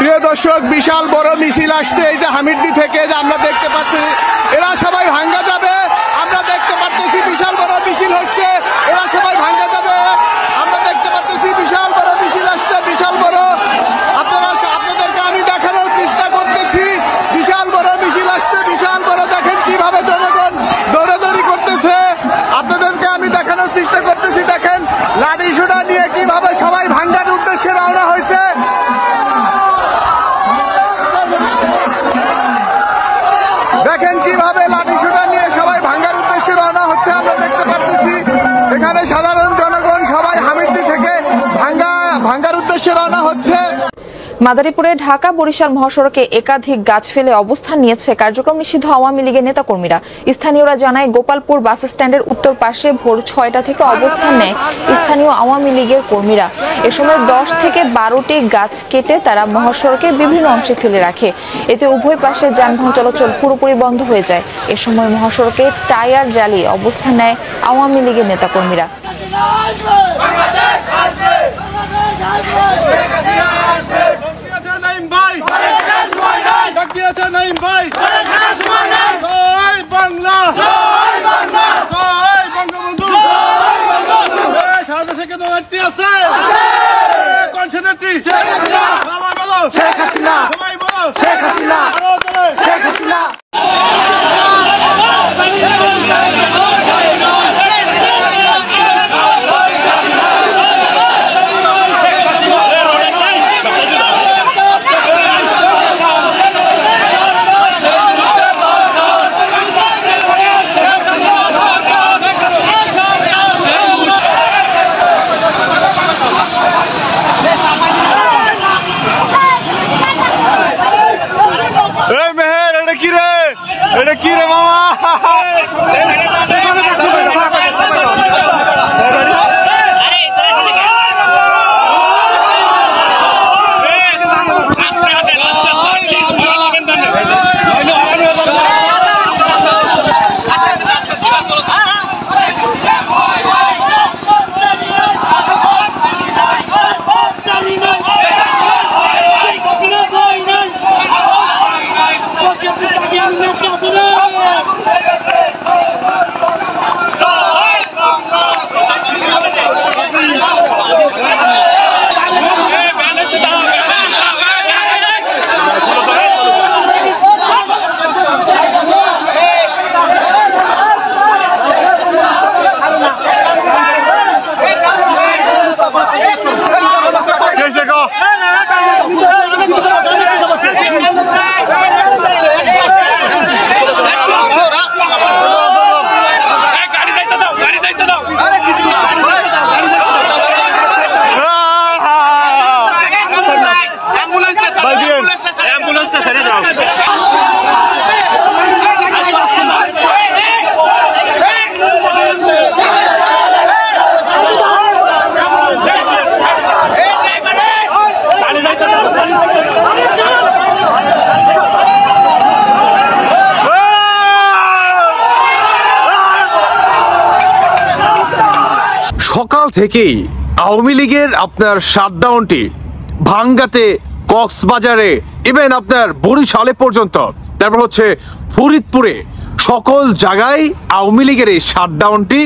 প্রিয় দর্শক, বিশাল বড় মিছিল আসছে এই যে হামিরদি থেকে, যে আমরা দেখতে পাচ্ছি এরা সবাই ভাঙ্গা যাবে। আমরা দেখতে পাচ্ছি বিশাল বড় মিছিল হচ্ছে, এরা সবাই ভাঙ্গা যাবে। আমরা দেখতে পাচ্ছি বিশাল বড় মিছিল আসছে, বিশাল বড়। আপনাদেরকে আমি দেখানোর চেষ্টা করতেছি, বিশাল বড় মিছিল আসছে, বিশাল বড়। দেখেন কিভাবে জনগণ দৌড়াদৌড়ি করতেছে, আপনাদেরকে আমি দেখানোর চেষ্টা করতেছি। দেখেন লাঠি সোটা নিয়ে কিভাবে সবাই ভাঙ্গার উদ্দেশ্যে রওনা হয়েছে। দেখেন কিভাবে লাঠি সোটা নিয়ে সবাই ভাঙ্গার উদ্দেশ্যে রওনা হচ্ছে। আমরা দেখতে পাচ্ছি এখানে সাধারণ জনগণ সবাই হামিরদি থেকে ভাঙ্গার উদ্দেশ্যে রওনা হচ্ছে। মাদারীপুরে ঢাকা বরিশাল মহাসড়কে একাধিক গাছ ফেলে অবস্থান নিয়েছে কার্যক্রম নিষিদ্ধ আওয়ামী লীগের নেতাকর্মীরা। স্থানীয়রা জানায়, গোপালপুর বাস স্ট্যান্ডের উত্তর পাশে ভোর ৬টা থেকে অবস্থান নেয় স্থানীয় আওয়ামী লীগের কর্মীরা। এ সময় ১০ থেকে ১২টি গাছ কেটে তারা মহাসড়কের বিভিন্ন অংশে ফেলে রাখে। এতে উভয় পাশে যানবাহন চলাচল পুরোপুরি বন্ধ হয়ে যায়। এ সময় মহাসড়কে টায়ার জ্বালিয়ে অবস্থান নেয় আওয়ামী লীগের নেতাকর্মীরা। সকাল থেকেই আওয়ামী লীগের আপনার শাটডাউনটি ভাঙ্গাতে, কক্সবাজারে, ইভেন আপনার বরিশালে পর্যন্ত, তারপর হচ্ছে ফরিদপুরে, সকল জায়গায় আওয়ামী লীগের এই শাটডাউনটি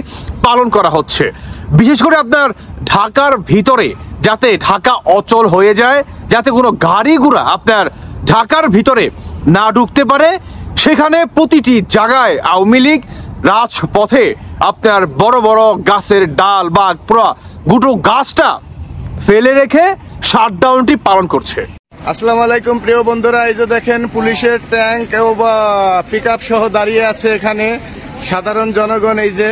পালন করা হচ্ছে। বিশেষ করে আপনার ঢাকার ভিতরে, যাতে ঢাকা অচল হয়ে যায়, যাতে কোনো গাড়ি ঘোড়া আপনার ঢাকার ভিতরে না ঢুকতে পারে, সেখানে প্রতিটি জায়গায় আওয়ামী লীগ রাজপথে আপনার বড় বড় গাছের ডাল বা পুরো গোটা গাছটা ফেলে রেখে শাটডাউনটি পালন করছে। আসসালামু আলাইকুম প্রিয় বন্ধুরা, এই যে দেখেন পুলিশের ট্যাঙ্ক বা পিকআপ সহ দাঁড়িয়ে আছে এখানে সাধারণ জনগণ। এই যে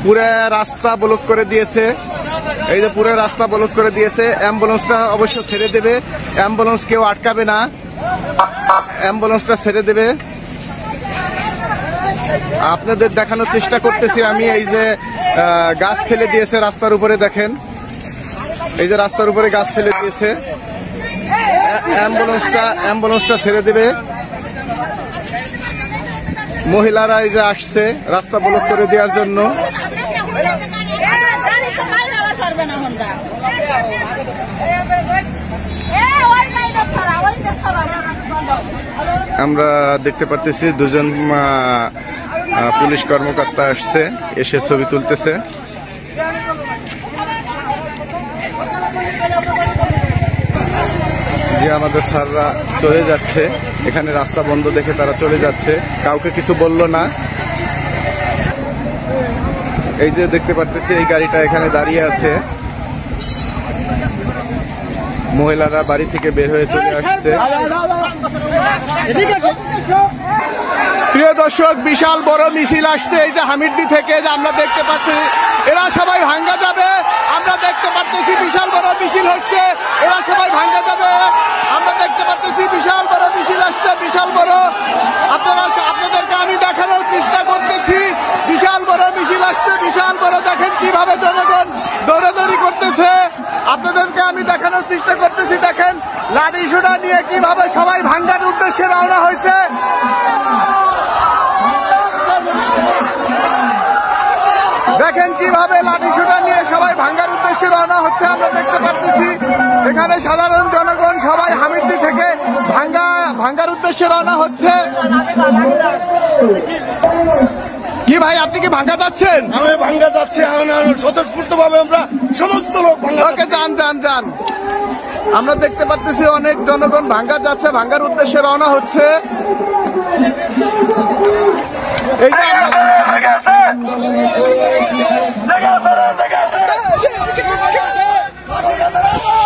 পুরো রাস্তা ব্লক করে দিয়েছে, এই যে পুরো রাস্তা ব্লক করে দিয়েছে। অ্যাম্বুলেন্সটা অবশ্য ছেড়ে দেবে, অ্যাম্বুলেন্স কেউ আটকাবে না, অ্যাম্বুলেন্সটা ছেড়ে দেবে। আপনাদের দেখানোর চেষ্টা করতেছি আমি। এই যে গাছ ফেলে দিয়েছে রাস্তার উপরে, দেখেন এই যে রাস্তার উপরে গাছ ফেলে দিয়েছে। অ্যাম্বুলেন্সটা ছেড়ে দেবে। মহিলারা এই যে আসছে রাস্তা ব্লক করে দেওয়ার জন্য। আমরা দেখতে পাচ্ছি দুজন পুলিশ কর্মকর্তা আসছে, এসে ছবি তুলতেছে। যে আমাদের স্যাররা চলে যাচ্ছে, এখানে রাস্তা বন্ধ দেখে তারা চলে যাচ্ছে, কাউকে কিছু বললো না। এই যে দেখতে পাচ্ছি এই গাড়িটা এখানে দাঁড়িয়ে আছে, মহিলারা বাড়ি থেকে বের হয়ে চলে আসছে। প্রিয় দর্শক, বিশাল বড় মিছিল আসছে এই যে হামিরদি থেকে, যে আমরা দেখতে পাচ্ছি এরা সবাই ভাঙ্গা যাবে। আমরা দেখতে পাচ্ছি বিশাল বড় মিছিল হচ্ছে, এরা সবাই ভাঙ্গা যাবে। আমরা দেখতে পাচ্ছি বিশাল বড় মিছিল আসছে, বিশাল বড়। আপনাদেরকে আমি দেখানোর চেষ্টা করতেছি, বিশাল বড় মিছিল আসছে, বিশাল বড়। দেখেন কিভাবে জনগণ দৌড়াদৌড়ি করতেছে, আপনাদেরকে আমি দেখানোর চেষ্টা করতেছি। দেখেন লাঠি সোটা নিয়ে কিভাবে সবাই ভাঙ্গার উদ্দেশ্যে রওনা হয়েছে। দেখেন কিভাবে লাঠি সোটা নিয়ে সবাই ভাঙ্গার উদ্দেশ্যে রওনা হচ্ছে। আমরা দেখতে পাচ্ছি এখানে সাধারণ জনগণ সবাই হামিরদি থেকে ভাঙ্গার উদ্দেশ্যে রওনা হচ্ছে। কি ভাই, আপনি কি ভাঙ্গা যাচ্ছেন? আমি ভাঙ্গা যাচ্ছি, স্বতঃস্ফূর্ত ভাবে আমরা সমস্ত লোক যান। আমরা দেখতে পাচ্ছি অনেক জনগণ ভাঙ্গা যাচ্ছে, ভাঙ্গার উদ্দেশ্যে রওনা হচ্ছে। এই যে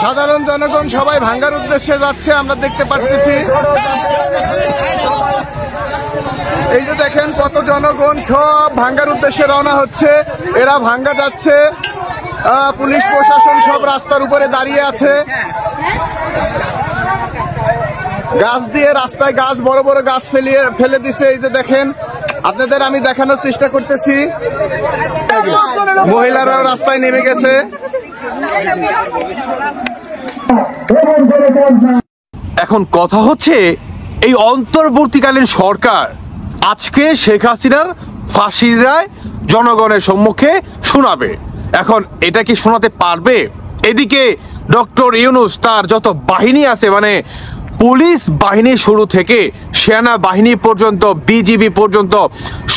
সাধারণ জনগণ সবাই ভাঙ্গার উদ্দেশ্যে যাচ্ছে, আমরা দেখতে পাচ্ছি। এই যে দেখেন কত জনগণ সব ভাঙ্গার উদ্দেশ্যে রওনা হচ্ছে, এরা ভাঙ্গা যাচ্ছে। পুলিশ প্রশাসন সব রাস্তার উপরে দাঁড়িয়ে আছে, গাছ দিয়ে রাস্তায় গাছ, বড় বড় গাছ ফেলে দিছে। এই যে দেখেন, আপনাদের আমি দেখানোর চেষ্টা করতেছি, মহিলারাও রাস্তায় নেমে গেছে। এখন কথা হচ্ছে, এই অন্তর্বর্তীকালীন সরকার আজকে শেখ হাসিনার ফাঁসির রায় জনগণের সম্মুখে শোনাবে। এখন এটা কি শোনাতে পারবে? এদিকে ডক্টর ইউনূস তার যত বাহিনী আছে, মানে পুলিশ বাহিনী শুরু থেকে সেনা বাহিনী পর্যন্ত, বিজিবি পর্যন্ত,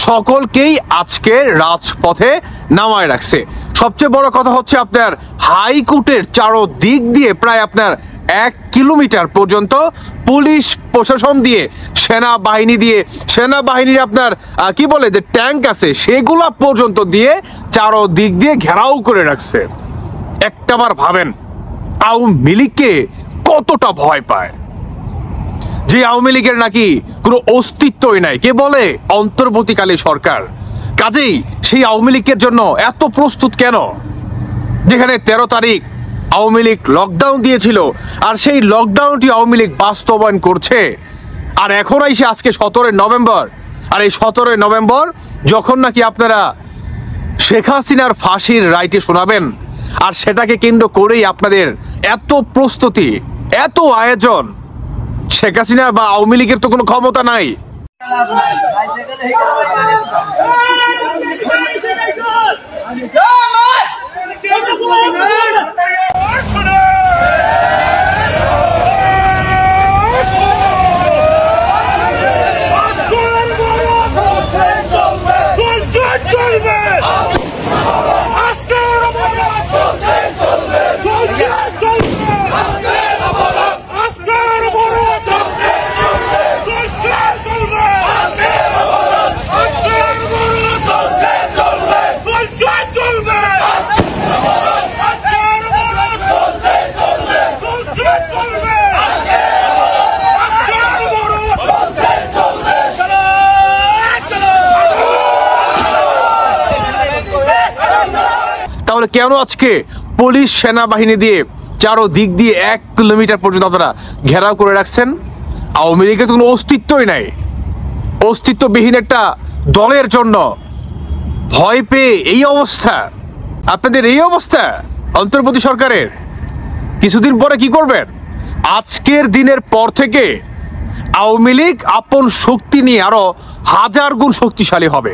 সকলকেই আজকে রাজপথে নামায় রাখছে। সবচেয়ে বড় কথা হচ্ছে, আপনার হাইকোর্টের চারদিক দিয়ে প্রায় আপনার 1 কিলোমিটার পর্যন্ত পুলিশ প্রশাসন দিয়ে, সেনাবাহিনীর আপনার কি বলে যে ট্যাঙ্ক আছে, সেগুলা পর্যন্ত দিয়ে চারদিক দিয়ে ঘেরাও করে রাখছে। একটাবার ভাবেন আওয়ামী লীগকে কতটা ভয় পায়, যে আওয়ামী লীগের নাকি কোনো অস্তিত্বই নাই, কে বলে অন্তর্বর্তীকালীন সরকার। কাজেই সেই আওয়ামী লীগের জন্য এত প্রস্তুত কেন? যেখানে 13 তারিখ আওয়ামী লীগ লকডাউন দিয়েছিল, আর সেই লকডাউনটি আওয়ামী লীগ বাস্তবায়ন করছে। আর এখন আইসে আজকে 17 নভেম্বর, আর এই 17 নভেম্বর যখন নাকি আপনারা শেখ হাসিনার ফাঁসির রায়টি শোনাবেন, আর সেটাকে কেন্দ্র করেই আপনাদের এত প্রস্তুতি, এত আয়োজন। শেখ হাসিনা বা আওয়ামী লীগের তো কোনো ক্ষমতা নাই। তাহলে কেন আজকে পুলিশ সেনাবাহিনী দিয়ে চারদিক দিয়ে 1 কিলোমিটার পর্যন্ত আপনারা ঘেরাও করে রাখছেন? আওয়ামী লীগের তো কোনো অস্তিত্বই নাই। অস্তিত্ববিহীন একটা দলের জন্য ভয় পেয়ে এই অবস্থা, আপনাদের এই অবস্থা অন্তর্বর্তী সরকারের। কিছুদিন পরে কি করবেন? আজকের দিনের পর থেকে আওয়ামী লীগ আপন শক্তি নিয়ে আরো 1000 গুণ শক্তিশালী হবে।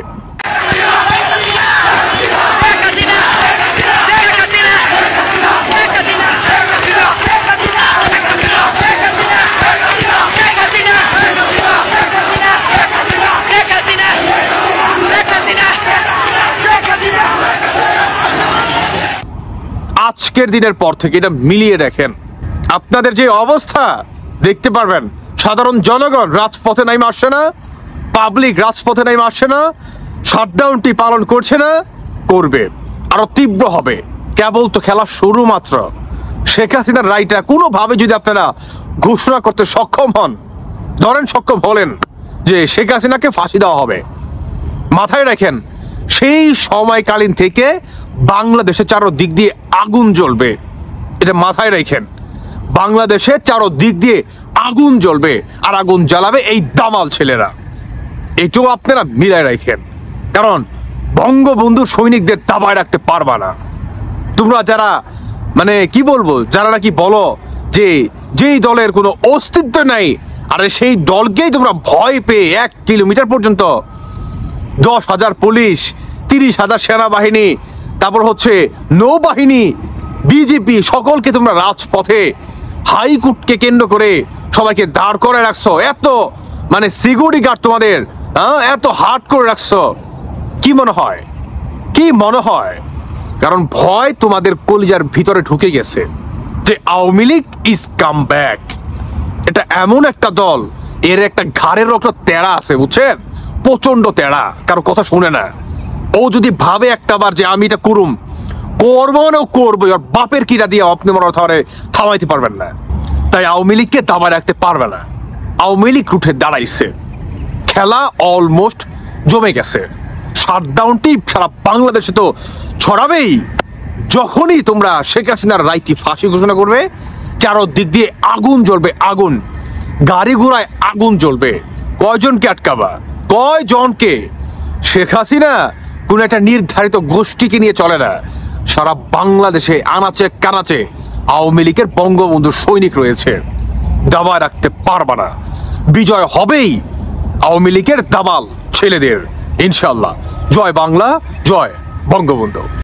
আজকের দিনের পর থেকে এটা মিলিয়ে দেখেন, আপনাদের যে অবস্থা দেখতে পারবেন। সাধারণ জনগণ রাজপথে নাইমে আসছে না, পাবলিক রাজপথে নাইমে আসছে না, শাটডাউনটি পালন করছে না, করবে, আরো তীব্র হবে। কেবল তো খেলা শুরু মাত্র। শেখ হাসিনার রায়টা কোনোভাবে যদি আপনারা ঘোষণা করতে সক্ষম হন, ধরেন সক্ষম হলেন যে শেখ হাসিনাকে ফাঁসি দেওয়া হবে, মাথায় রাখেন সেই সময়কালীন থেকে বাংলাদেশে চারো দিক দিয়ে আগুন জ্বলবে। এটা মাথায় রাখেন, বাংলাদেশে চারো দিক দিয়ে আগুন জ্বলবে, আর আগুন জ্বালাবে এই দামাল ছেলেরা। এটাও আপনারা মিলায় রাখেন, কারণ বঙ্গবন্ধু সৈনিকদের দাবায় রাখতে পারবা না তোমরা। যারা মানে কি বলবো, যারা নাকি বলো যে যেই দলের কোনো অস্তিত্ব নাই, আরে সেই দলকেই তোমরা ভয় পেয়ে 1 কিলোমিটার পর্যন্ত 10,000 পুলিশ, 30,000 সেনাবাহিনী, তারপর হচ্ছে নৌবাহিনী, বিজেপি সকলকে তোমরা রাজপথে হাইকোর্টকে কেন্দ্র করে সবাইকে দাঁড় করে রাখছো। এত মানে সিকিউরিটি গার্ড তোমাদের, এত হার্ড করে রাখছো। কি মনে হয়, কি মনে হয়? কারণ ভয় তোমাদের কলিজার ভিতরে ঢুকে গেছে যে Awami League is come back. এটা এমন একটা দল, এর একটা ঘাড়ের একটা তেড়া আছে, বুঝছেন? প্রচন্ড তেড়া, কারো কথা শুনে না। ও যদি ভাবে একটা বার যে আমি এটা করুম, করবো না করবো, আর বাপের কিরা দিয়ে আপনি মনে ধরে থামাইতে পারবেন না। তাই আওয়ামী লীগকে দাবায় রাখতে পারবে না। আওয়ামী লীগ উঠে দাঁড়াইছে, খেলা অলমোস্ট জমে গেছে। শাটডাউনটি সারা বাংলাদেশে তো ছড়াবেই। যখনই তোমরা শেখ হাসিনার রায়টি ফাঁসি ঘোষণা করবে, চারো দিক দিয়ে আগুন জ্বলবে, আগুন, গাড়ি ঘোড়ায় আগুন জ্বলবে। কয়জনকে আটকাবা, কয়জনকে? শেখ হাসিনা কোন একটা নির্ধারিত গোষ্ঠীকে নিয়ে চলে না। সারা বাংলাদেশে আনাচে কানাচে আওয়ামী লীগের বঙ্গবন্ধু সৈনিক রয়েছে, দাবায় রাখতে পারবা না। বিজয় হবেই আওয়ামী লীগের দামাল ছেলেদের, ইনশাল্লাহ। জয় বাংলা, জয় বঙ্গবন্ধু।